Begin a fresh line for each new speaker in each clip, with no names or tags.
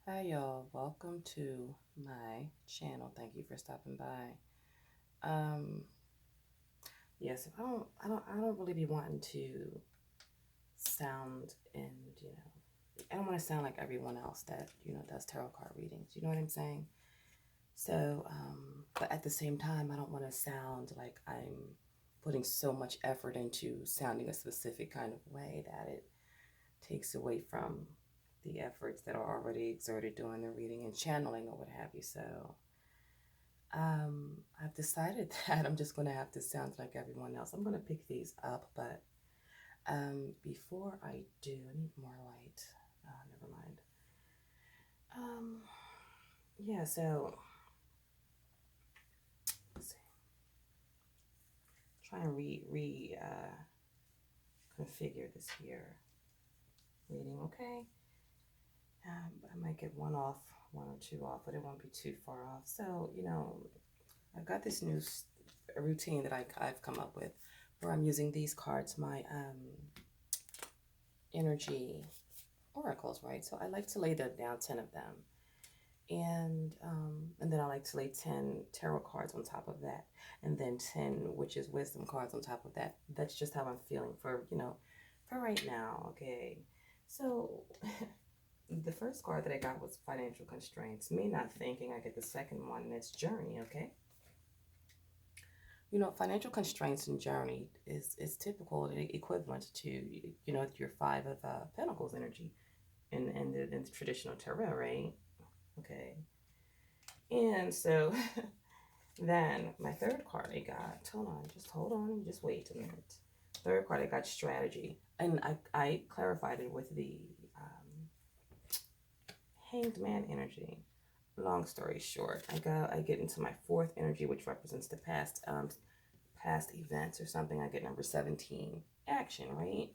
Hi y'all, welcome to my channel. Thank you for stopping by. Um, yes, I don't really be wanting to sound I don't want to sound like everyone else that does tarot card readings. You know what I'm saying? So, but at the same time, I don't want to sound like I'm putting so much effort into sounding a specific kind of way that it takes away from the efforts that are already exerted during the reading and channeling or what have you. So, I've decided that I'm just going to have to sound like everyone else. I'm going to pick these up, but before I do, I need more light. Never mind. Um, yeah, so let's see. Try and configure this here reading, okay? I might get one off, one or two off, but it won't be too far off. So, I've got this new routine that I've come up with where I'm using these cards, my energy oracles, right? So I like to lay down 10 of them. And then I like to lay 10 tarot cards on top of that, and then 10 witches wisdom cards on top of that. That's just how I'm feeling for right now, okay? So the first card that I got was financial constraints. Me not thinking, I get the second one, and it's journey, okay? Financial constraints and journey is typical, equivalent to your five of pentacles energy in the traditional tarot, right? Okay. And so then my third card I got, hold on, just wait a minute. Third card I got strategy. And I clarified it with the hanged man energy. Long story short, I get into my fourth energy, which represents the past events or something. I get number 17, action, right?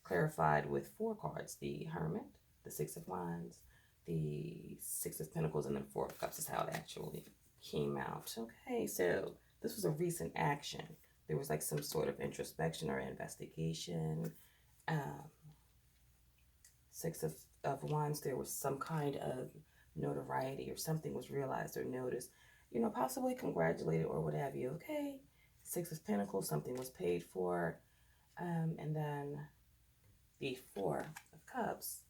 Clarified with four cards: the Hermit, the Six of Wands, the Six of Pentacles, and then Four of Cups is how it actually came out. Okay, so this was a recent action. There was like some sort of introspection or investigation. Um, Six of Wands, there was some kind of notoriety or something was realized or noticed, possibly congratulated or what have you. Okay, Six of Pentacles, something was paid for. And then the Four of Cups,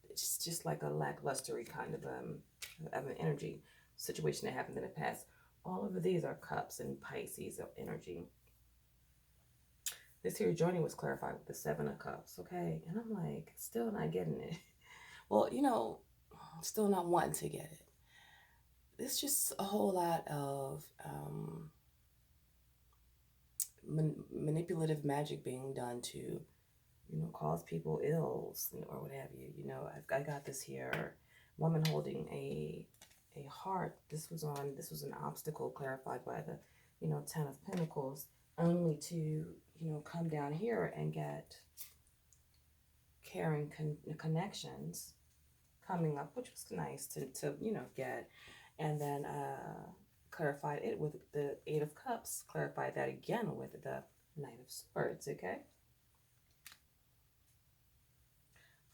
it's just like a lackluster kind of an energy situation that happened in the past. All of these are cups and Pisces of energy. This here journey was clarified with the Seven of Cups, okay? And I'm like, still not getting it. Well, still not wanting to get it. It's just a whole lot of manipulative magic being done to cause people ills or what have you. I got this here, woman holding a heart. This was an obstacle clarified by the, 10 of Pentacles, only to, come down here and get caring connections coming up, which was nice to get. And then clarified it with the Eight of Cups, clarified that again with the Knight of Swords, okay?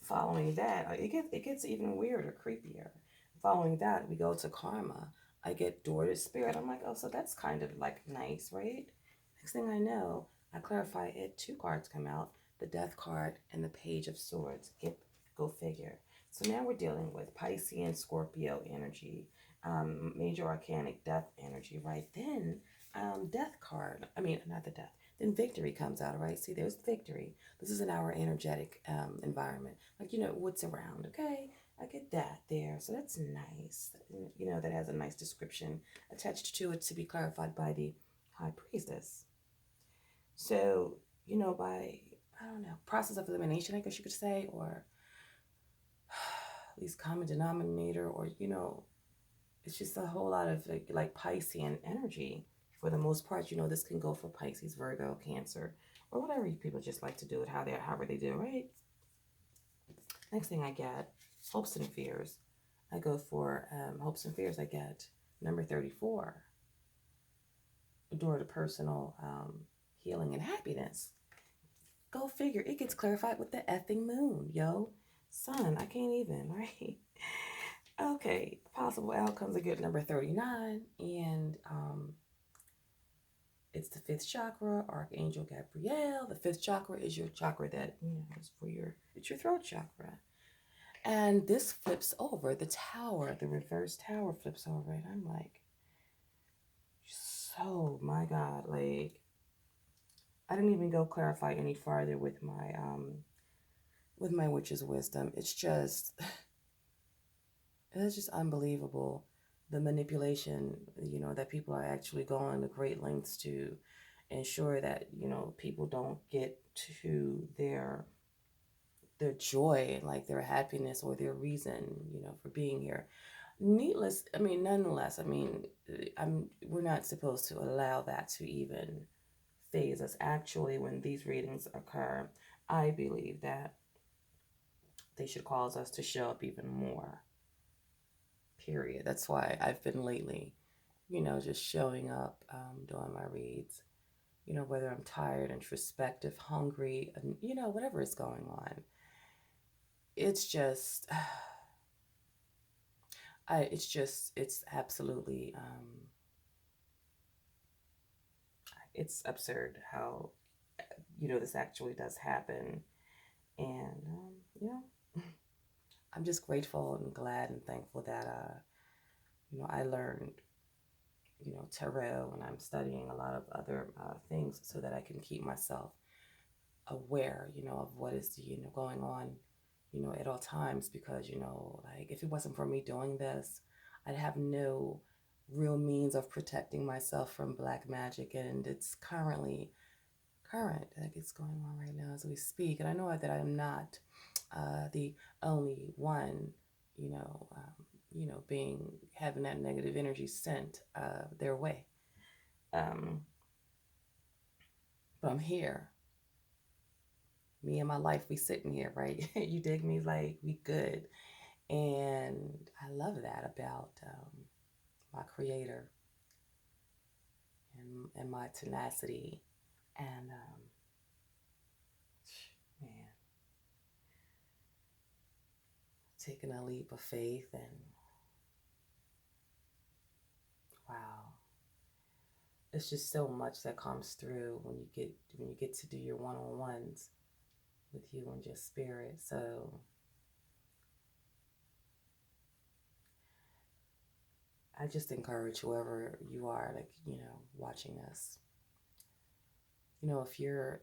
Following that, it gets even weirder, creepier. Following that, we go to karma. I get door to spirit. I'm like, oh, so that's kind of like nice, right? Next thing I know, I clarify it. Two cards come out: the Death card and the Page of Swords. Go figure. So now we're dealing with Piscean Scorpio energy, major arcanic death energy, right? Then death card. I mean, not the death. Then victory comes out, right? See, there's victory. This is in our energetic environment. Like, what's around, okay? I get that there. So that's nice. That has a nice description attached to it to be clarified by the High Priestess. So, by, I don't know, process of elimination, I guess you could say, or at least common denominator, or, it's just a whole lot of like Piscean energy for the most part. This can go for Pisces, Virgo, Cancer, or whatever you people just like to do it, however they do, right? Next thing I get, hopes and fears. I go for hopes and fears. I get number 34, door to personal healing and happiness. Go figure. It gets clarified with the effing moon, yo. Son, I can't even, right? Okay, possible outcomes are good. Number 39, and it's the fifth chakra, Archangel Gabriel. The fifth chakra is your chakra that, is for it's your throat chakra. And this flips over, the tower, the reverse tower flips over, and I'm like, so my God, like, I didn't even go clarify any farther with my witch's wisdom. It's just unbelievable, the manipulation, that people are actually going to great lengths to ensure that, people don't get to their joy, like their happiness or their reason, for being here. Nonetheless, we're not supposed to allow that to even phase us. Actually, when these readings occur, I believe that they should cause us to show up even more. Period. That's why I've been lately, just showing up, doing my reads, whether I'm tired, introspective, hungry, and, whatever is going on. It's just, it's absolutely, it's absurd how, this actually does happen. And, I'm just grateful and glad and thankful that, I learned, tarot, and I'm studying a lot of other things so that I can keep myself aware, of what is, going on, at all times. Because, like, if it wasn't for me doing this, I'd have no real means of protecting myself from black magic. And it's current, like it's going on right now as we speak. And I know that I'm not the only one, having that negative energy sent their way. But I'm here. Me and my life, we sitting here, right? You dig me? Like, we good. And I love that about my creator and my tenacity. And man, taking a leap of faith, and wow, it's just so much that comes through when you get to do your one-on-ones with you and your spirit. So I just encourage whoever you are, like, watching us, if your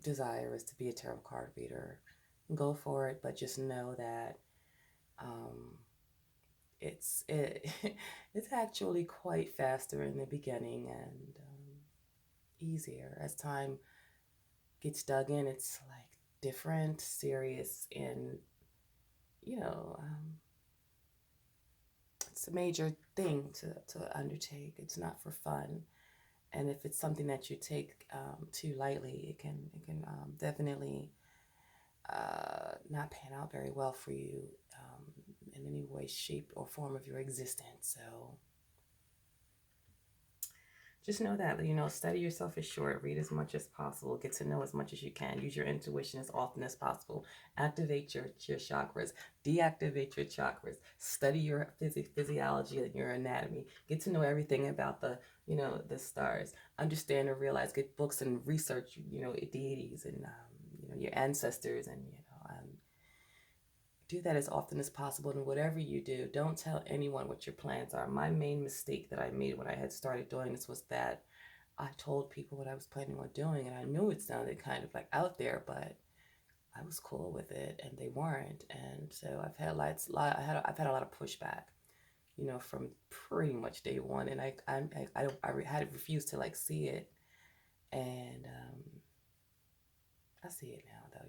desire is to be a tarot card reader, go for it. But just know that um, it it's actually quite faster in the beginning, and easier as time gets dug in. It's like different, serious, and it's a major thing to undertake. It's not for fun. And if it's something that you take too lightly, it can definitely not pan out very well for you in any way, shape, or form of your existence. So just know that, study yourself is short. Read as much as possible. Get to know as much as you can. Use your intuition as often as possible. Activate your chakras. Deactivate your chakras. Study your physiology and your anatomy. Get to know everything about the stars. Understand and realize. Get books and research, deities and, your ancestors, and, do that as often as possible. And whatever you do, don't tell anyone what your plans are. My main mistake that I made when I had started doing this was that I told people what I was planning on doing, and I knew it sounded kind of like out there, but I was cool with it, and they weren't. And so I've had I've had a lot of pushback, from pretty much day one, and I had refused to like see it, and I see it now though.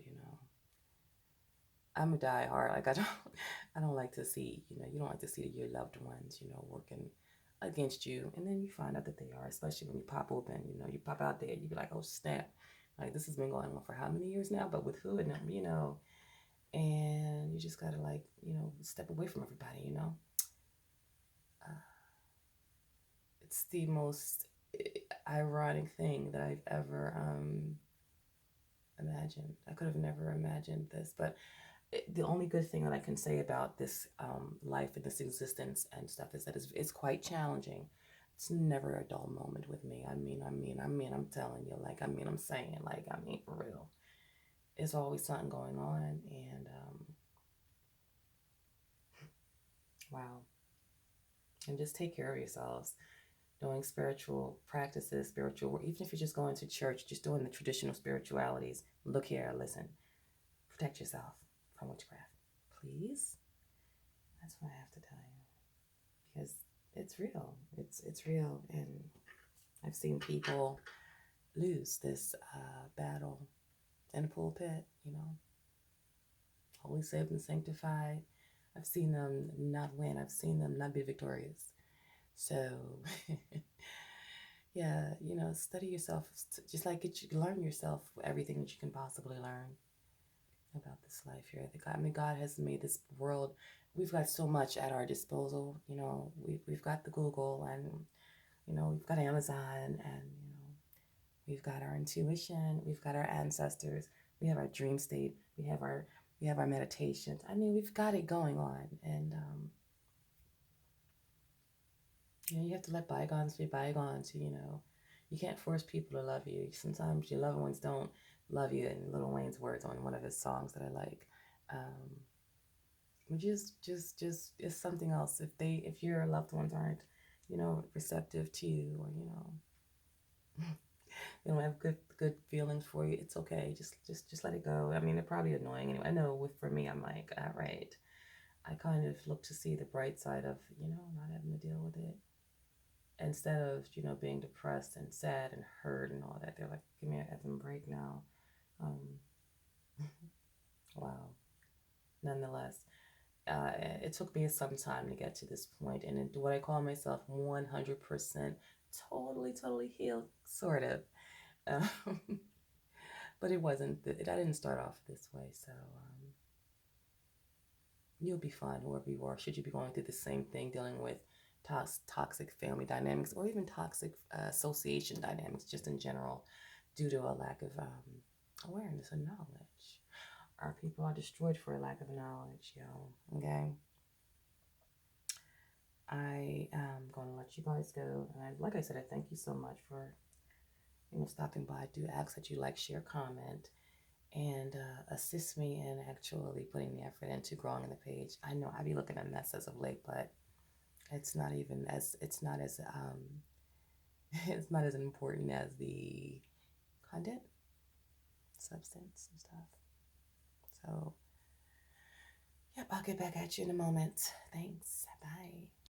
I'm a die hard. Like, I don't like to see, you don't like to see your loved ones, working against you. And then you find out that they are, especially when you pop open, you pop out there, you be like, oh snap. Like, this has been going on for how many years now? But with who? And, and you just gotta, like, step away from everybody, Uh, it's the most ironic thing that I've ever imagined. I could have never imagined this, but the only good thing that I can say about this life and this existence and stuff is that it's quite challenging. It's never a dull moment with me. I'm telling you, like, I'm saying, like, for real. It's always something going on, and wow. And just take care of yourselves. Doing spiritual practices, spiritual work, even if you're just going to church, just doing the traditional spiritualities. Look here, listen, protect yourself from witchcraft, please. That's what I have to tell you, because it's real. It's real, and I've seen people lose this battle in the pulpit. Holy, saved, and sanctified. I've seen them not win. I've seen them not be victorious. So, yeah, study yourself. Just like learn yourself everything that you can possibly learn about this life here. God has made this world. We've got so much at our disposal. We've got the Google, and we've got Amazon, and we've got our intuition. We've got our ancestors. We have our dream state. We have our meditations. We've got it going on, and you have to let bygones be bygones. You can't force people to love you. Sometimes your loved ones don't love you. In Lil Wayne's words on one of his songs that I like, just it's something else. If your loved ones aren't, receptive to you, or they don't have good feelings for you, it's okay. Just let it go. They're probably annoying anyway. I know for me, I'm like, all right. I kind of look to see the bright side of, not having to deal with it. Instead of, being depressed and sad and hurt and all that. They're like, give me an effing break now. Um, wow. Nonetheless, it took me some time to get to this point, and what I call myself 100% totally healed, sort of. Um, but it wasn't. I didn't start off this way, so you'll be fine whoever you are. Should you be going through the same thing, dealing with toxic family dynamics, or even toxic association dynamics, just in general, due to a lack of awareness and knowledge. Our people are destroyed for a lack of knowledge, yo. Okay. I am going to let you guys go. And like I said, I thank you so much for stopping by. I do ask that you like, share, comment, and assist me in actually putting the effort into growing the page. I know I be looking at mess as of late, but it's not as it's not as important as the content, substance, and stuff. So, yep, I'll get back at you in a moment. Thanks.